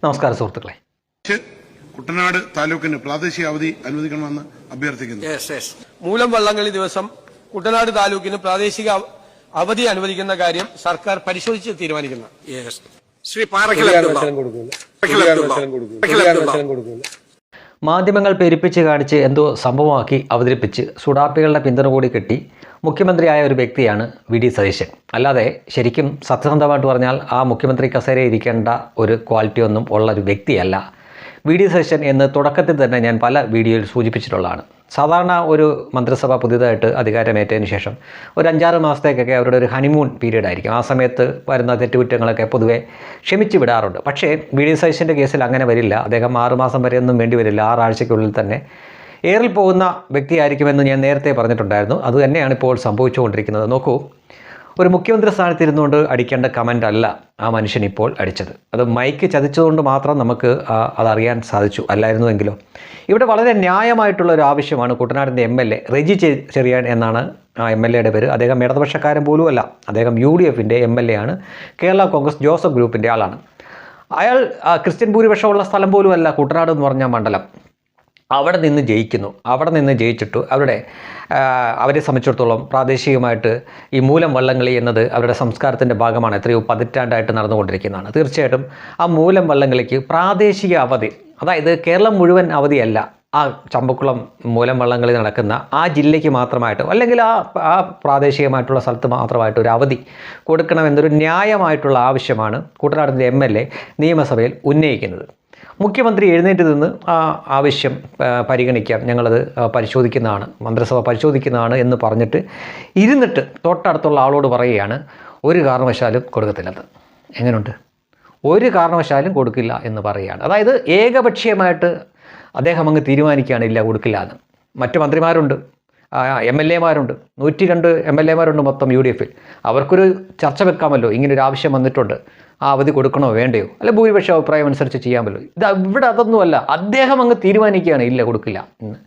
നമസ്കാരം സുഹൃത്തുക്കളെ. കുട്ടനാട് താലൂക്കിന് പ്രാദേശിക അവധി അനുവദിക്കണമെന്ന് അഭ്യർത്ഥിക്കുന്നു. മൂലം വള്ളംകളി ദിവസം കുട്ടനാട് താലൂക്കിന് പ്രാദേശിക അവധി അനുവദിക്കുന്ന കാര്യം സർക്കാർ പരിശോധിച്ച് തീരുമാനിക്കുന്നു. ശ്രീ മാധ്യമങ്ങൾ പെരുപ്പിച്ച് കാണിച്ച് എന്തോ സംഭവമാക്കി അവതരിപ്പിച്ച് സുഡാപ്പികളുടെ പിന്തുണ കൂടി കിട്ടി മുഖ്യമന്ത്രിയായ ഒരു വ്യക്തിയാണ് വി ഡി സതീശൻ. അല്ലാതെ ശരിക്കും സത്യസന്ധമായിട്ട് പറഞ്ഞാൽ ആ മുഖ്യമന്ത്രി കസേരയിൽ ഇരിക്കേണ്ട ഒരു ക്വാളിറ്റി ഒന്നും ഉള്ള ഒരു വ്യക്തിയല്ല വി ഡി സതീശൻ എന്ന് തുടക്കത്തിൽ തന്നെ ഞാൻ പല വീഡിയോയിൽ സൂചിപ്പിച്ചിട്ടുള്ളതാണ്. സാധാരണ ഒരു മന്ത്രിസഭ പുതിയതായിട്ട് അധികാരമേറ്റതിന് ശേഷം ഒരു 5-6 മാസത്തേക്കൊക്കെ അവരുടെ ഒരു ഹണിമൂൺ പീരീഡ് ആയിരിക്കും. ആ സമയത്ത് വരുന്ന തെറ്റുകുറ്റങ്ങളൊക്കെ പൊതുവെ ക്ഷമിച്ച് വിടാറുണ്ട്. പക്ഷേ വി ഡി സതീശൻ്റെ കേസിൽ അങ്ങനെ വരില്ല. അദ്ദേഹം 6 മാസം വരെയൊന്നും വേണ്ടി വരില്ല. 6 ആഴ്ചയ്ക്കുള്ളിൽ തന്നെ ഏറിൽ പോകുന്ന വ്യക്തിയായിരിക്കുമെന്ന് ഞാൻ നേരത്തെ പറഞ്ഞിട്ടുണ്ടായിരുന്നു. അതുതന്നെയാണ് ഇപ്പോൾ സംഭവിച്ചുകൊണ്ടിരിക്കുന്നത്. നോക്കൂ, ഒരു മുഖ്യമന്ത്രി സ്ഥാനത്തിരുന്നുകൊണ്ട് അടിക്കേണ്ട കമൻ്റ് അല്ല ആ മനുഷ്യൻ ഇപ്പോൾ അടിച്ചത്. അത് മൈക്ക് ചതിച്ചതുകൊണ്ട് മാത്രം നമുക്ക് അതറിയാൻ സാധിച്ചു. അല്ലായിരുന്നുവെങ്കിലോ. ഇവിടെ വളരെ ന്യായമായിട്ടുള്ള ഒരു ആവശ്യമാണ് കുട്ടനാടിൻ്റെ MLA റെജി ചെറിയാൻ എന്നാണ് ആ MLAയുടെ പേര്. അദ്ദേഹം ഇടതുപക്ഷക്കാരൻ പോലുമല്ല. അദ്ദേഹം UDFൻ്റെ MLA ആണ്. കേരള കോൺഗ്രസ് ജോസഫ് ഗ്രൂപ്പിൻ്റെ ആളാണ്. അയാൾ ക്രിസ്ത്യൻ ഭൂരിപക്ഷമുള്ള സ്ഥലം പോലുമല്ല കുട്ടനാട് എന്ന് പറഞ്ഞ മണ്ഡലം. അവിടെ നിന്ന് ജയിക്കുന്നു. അവിടെ നിന്ന് ജയിച്ചിട്ട് അവരെ സംബന്ധിച്ചിടത്തോളം പ്രാദേശികമായിട്ട് ഈ മൂലം വള്ളംകളി എന്നത് അവരുടെ സംസ്കാരത്തിൻ്റെ ഭാഗമാണ്. എത്രയോ പതിറ്റാണ്ടായിട്ട് നടന്നുകൊണ്ടിരിക്കുന്നതാണ്. തീർച്ചയായിട്ടും ആ മൂലം വള്ളംകളിക്ക് പ്രാദേശിക അവധി, അതായത് കേരളം മുഴുവൻ അവധിയല്ല, ആ ചമ്പക്കുളം മൂലം വള്ളംകളി നടക്കുന്ന ആ ജില്ലയ്ക്ക് മാത്രമായിട്ട് അല്ലെങ്കിൽ ആ പ്രാദേശികമായിട്ടുള്ള സ്ഥലത്ത് മാത്രമായിട്ട് ഒരു അവധി കൊടുക്കണമെന്നൊരു ന്യായമായിട്ടുള്ള ആവശ്യമാണ് കുട്ടനാടിൻ്റെ MLA നിയമസഭയിൽ ഉന്നയിക്കുന്നത്. മുഖ്യമന്ത്രി എഴുന്നേറ്റ് നിന്ന് ആ ആവശ്യം പരിഗണിക്കാം, ഞങ്ങളത് പരിശോധിക്കുന്നതാണ്, മന്ത്രിസഭ പരിശോധിക്കുന്നതാണ് എന്ന് പറഞ്ഞിട്ട് ഇരുന്നിട്ട് തൊട്ടടുത്തുള്ള ആളോട് പറയുകയാണ് ഒരു കാരണവശാലും കൊടുക്കത്തില്ലെന്ന്. എങ്ങനെയുണ്ട്? ഒരു കാരണവശാലും കൊടുക്കില്ല എന്ന് പറയുകയാണ്. അതായത് ഏകപക്ഷീയമായിട്ട് അദ്ദേഹം അങ്ങ് തീരുമാനിക്കുകയാണ് ഇല്ല കൊടുക്കില്ല എന്ന്. മറ്റു മന്ത്രിമാരുണ്ട്, MLAമാരുണ്ട്, 102 MLAമാരുണ്ട് മൊത്തം UDFൽ. അവർക്കൊരു ചർച്ച വെക്കാമല്ലോ. ഇങ്ങനൊരു ആവശ്യം വന്നിട്ടുണ്ട്, ആ അവധി കൊടുക്കണോ വേണ്ടയോ, അല്ലെ ഭൂരിപക്ഷ അഭിപ്രായം അനുസരിച്ച് ചെയ്യാമല്ലോ. ഇവിടെ അതൊന്നുമല്ല. അദ്ദേഹം അങ്ങ് തീരുമാനിക്കുകയാണ് ഇല്ല കൊടുക്കില്ല എന്ന്.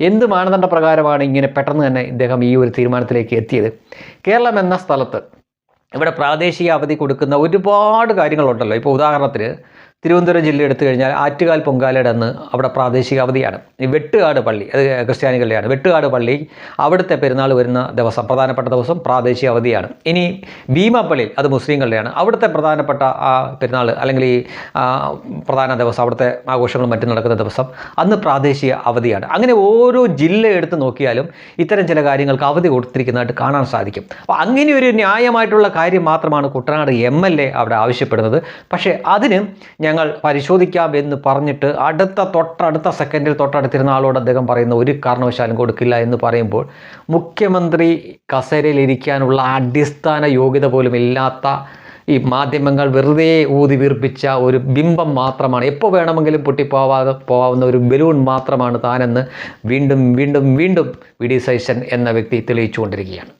എന്ത് മാനദണ്ഡ പ്രകാരമാണ് ഇങ്ങനെ പെട്ടെന്ന് തന്നെ ഇദ്ദേഹം ഈ ഒരു തീരുമാനത്തിലേക്ക് എത്തിയത്? കേരളം എന്ന സ്ഥലത്ത് ഇവിടെ പ്രാദേശിക അവധി കൊടുക്കുന്ന ഒരുപാട് കാര്യങ്ങളുണ്ടല്ലോ. ഇപ്പോൾ ഉദാഹരണത്തിന് തിരുവനന്തപുരം ജില്ല എടുത്തു കഴിഞ്ഞാൽ ആറ്റുകാൽ പൊങ്കാലയുടെ അന്ന് അവിടെ പ്രാദേശിക അവധിയാണ്. ഈ വെട്ടുകാട് പള്ളി, അത് ക്രിസ്ത്യാനികളുടെയാണ്. വെട്ടുകാട് പള്ളി അവിടുത്തെ പെരുന്നാൾ വരുന്ന ദിവസം, പ്രധാനപ്പെട്ട ദിവസം പ്രാദേശിക അവധിയാണ്. ഇനി ഭീമാപ്പള്ളിയിൽ അത് മുസ്ലിങ്ങളുടെയാണ്. അവിടുത്തെ പ്രധാനപ്പെട്ട ആ പെരുന്നാൾ അല്ലെങ്കിൽ ഈ പ്രധാന ദിവസം, അവിടുത്തെ ആഘോഷങ്ങളും മറ്റും നടക്കുന്ന ദിവസം അന്ന് പ്രാദേശിക അവധിയാണ്. അങ്ങനെ ഓരോ ജില്ല എടുത്ത് നോക്കിയാലും ഇത്തരം ചില കാര്യങ്ങൾക്ക് അവധി കൊടുത്തിരിക്കുന്നതായിട്ട് കാണാൻ സാധിക്കും. അപ്പോൾ അങ്ങനെ ഒരു ന്യായമായിട്ടുള്ള കാര്യം മാത്രമാണ് കുട്ടനാട് MLA അവിടെ ആവശ്യപ്പെടുന്നത്. പക്ഷേ അതിന് ഞങ്ങൾ പരിശോധിക്കാം എന്ന് പറഞ്ഞിട്ട് തൊട്ടടുത്ത സെക്കൻഡിൽ തൊട്ടടുത്തിരുന്ന ആളോട് അദ്ദേഹം പറയുന്ന ഒരു കാരണവശാലും കൊടുക്കില്ല എന്ന് പറയുമ്പോൾ മുഖ്യമന്ത്രരി കസേരയിൽ ഇരിക്കാനുള്ള അടിസ്ഥാന യോഗ്യത പോലും ഇല്ലാത്ത ഈ മാധ്യമങ്ങൾ വെറുതെ ഊതി വീർപ്പിച്ച ഒരു ബിംബം മാത്രമാണ്, എപ്പോൾ വേണമെങ്കിലും പോവാവുന്ന ഒരു ബലൂൺ മാത്രമാണ് താനെന്ന് വീണ്ടും വീണ്ടും വീണ്ടും വി ഡി സതീശൻ എന്ന വ്യക്തി തെളിയിച്ചുകൊണ്ടിരിക്കുകയാണ്.